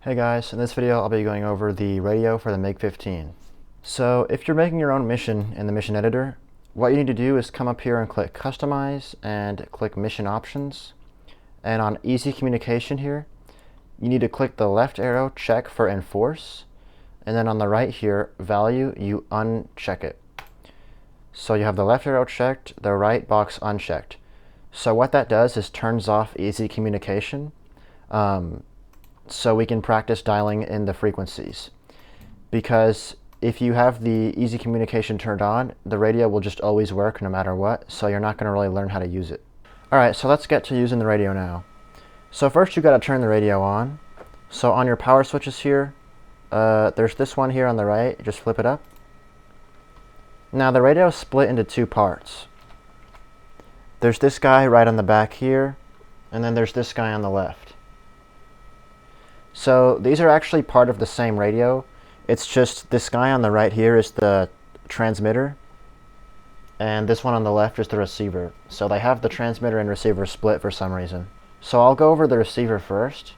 Hey guys, in this video I'll be going over the radio for the MiG-15. So if you're making your own mission in the mission editor, what you need to do is come up here and click Customize and click Mission Options. And on Easy Communication here, you need to click the left arrow, check for Enforce, and then on the right here, Value, you uncheck it. So you have the left arrow checked, the right box unchecked. So what that does is turns off Easy Communication. So we can practice dialing in the frequencies. Because if you have the easy communication turned on, the radio will just always work no matter what, so you're not going to really learn how to use it. Alright, so let's get to using the radio now. So first you got to turn the radio on. So on your power switches here, there's this one here on the right, just flip it up. Now the radio is split into two parts. There's this guy right on the back here, and then there's this guy on the left. So these are actually part of the same radio. It's just this guy on the right here is the transmitter, and this one on the left is the receiver. So they have the transmitter and receiver split for some reason. So I'll go over the receiver first.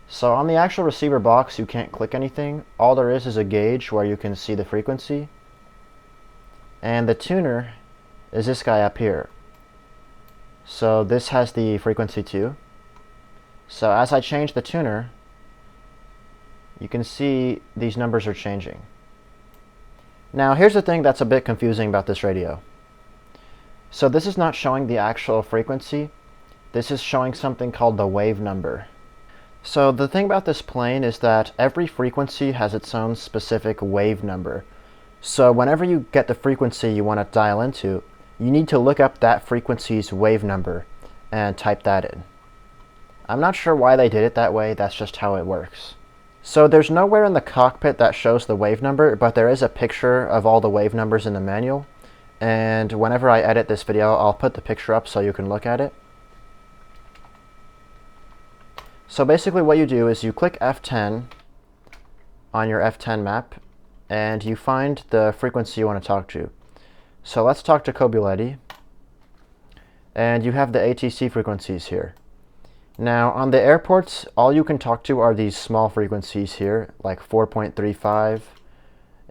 So on the actual receiver box you can't click anything. All there is a gauge where you can see the frequency. And the tuner is this guy up here. So this has the frequency too. So as I change the tuner, you can see these numbers are changing. Now here's the thing that's a bit confusing about this radio. So this is not showing the actual frequency. This is showing something called the wave number. So the thing about this plane is that every frequency has its own specific wave number. So whenever you get the frequency you want to dial into, you need to look up that frequency's wave number and type that in. I'm not sure why they did it that way, that's just how it works. So there's nowhere in the cockpit that shows the wave number, but there is a picture of all the wave numbers in the manual. And whenever I edit this video, I'll put the picture up so you can look at it. So basically what you do is you click F10 on your F10 map, and you find the frequency you want to talk to. So let's talk to Kobuletti. And you have the ATC frequencies here. Now on the airports, all you can talk to are these small frequencies here, like 4.35.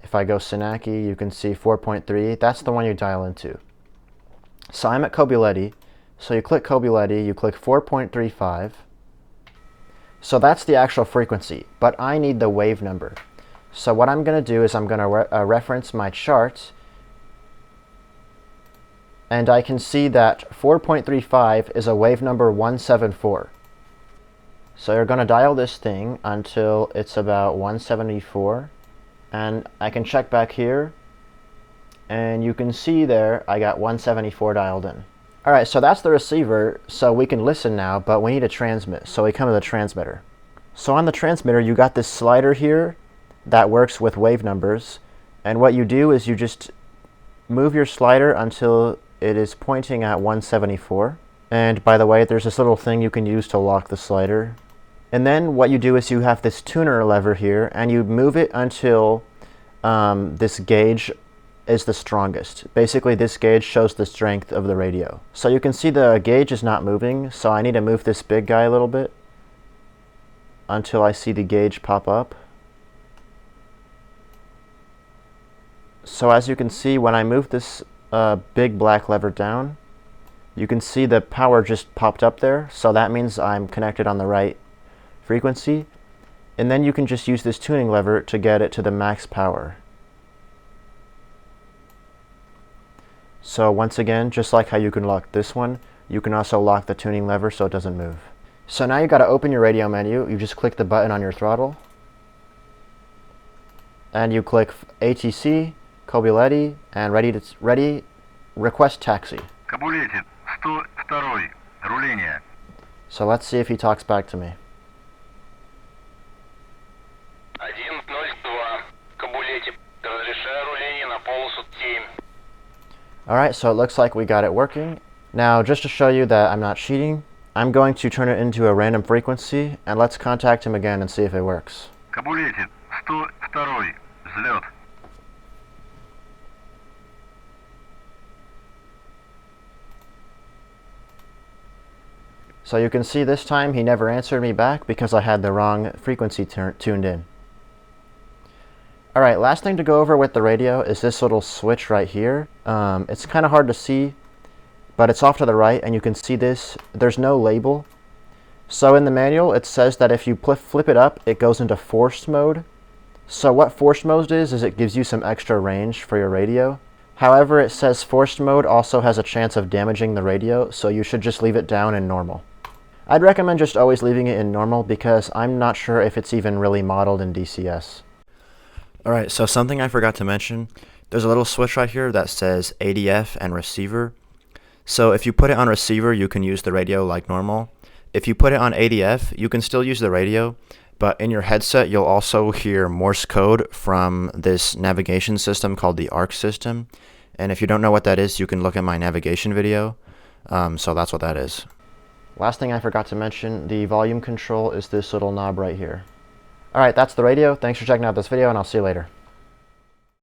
If I go Sinaki, you can see 4.3. That's the one you dial into. So I'm at Kobuletti. So you click Kobuletti, you click 4.35. So that's the actual frequency, but I need the wave number. So what I'm going to do is I'm going to reference my chart, and I can see that 4.35 is a wave number 174. So you're going to dial this thing until it's about 174. And I can check back here. And you can see there I got 174 dialed in. Alright, so that's the receiver. So we can listen now, but we need to transmit. So we come to the transmitter. So on the transmitter you got this slider here that works with wave numbers. And what you do is you just move your slider until it is pointing at 174. And by the way, there's this little thing you can use to lock the slider. And then what you do is you have this tuner lever here, and you move it until this gauge is the strongest. Basically, this gauge shows the strength of the radio. So you can see the gauge is not moving, so I need to move this big guy a little bit until I see the gauge pop up. So as you can see, when I move this big black lever down, you can see the power just popped up there, so that means I'm connected on the right frequency. And then you can just use this tuning lever to get it to the max power. So once again, just like how you can lock this one, you can also lock the tuning lever so it doesn't move. So now you got to open your radio menu. You just click the button on your throttle, and you click ATC, Kobuletti, and ready, request taxi. Kobuletti, 102, руление. So let's see if he talks back to me. 102, Kobuletti, разрешаю руление на полосу 7. Alright, so it looks like we got it working. Now, just to show you that I'm not cheating, I'm going to turn it into a random frequency, and let's contact him again and see if it works. Kobuletti, 102, взлет. So you can see this time he never answered me back because I had the wrong frequency tuned in. Alright, last thing to go over with the radio is this little switch right here. It's kind of hard to see, but it's off to the right, and you can see this. There's no label. So in the manual, it says that if you flip it up, it goes into forced mode. So what forced mode is it gives you some extra range for your radio. However, it says forced mode also has a chance of damaging the radio, so you should just leave it down in normal. I'd recommend just always leaving it in normal because I'm not sure if it's even really modeled in DCS. Alright, so something I forgot to mention, there's a little switch right here that says ADF and receiver. So if you put it on receiver, you can use the radio like normal. If you put it on ADF, you can still use the radio, but in your headset you'll also hear Morse code from this navigation system called the ARC system. And if you don't know what that is, you can look at my navigation video. So that's what that is. Last thing I forgot to mention, the volume control is this little knob right here. Alright, that's the radio. Thanks for checking out this video, and I'll see you later.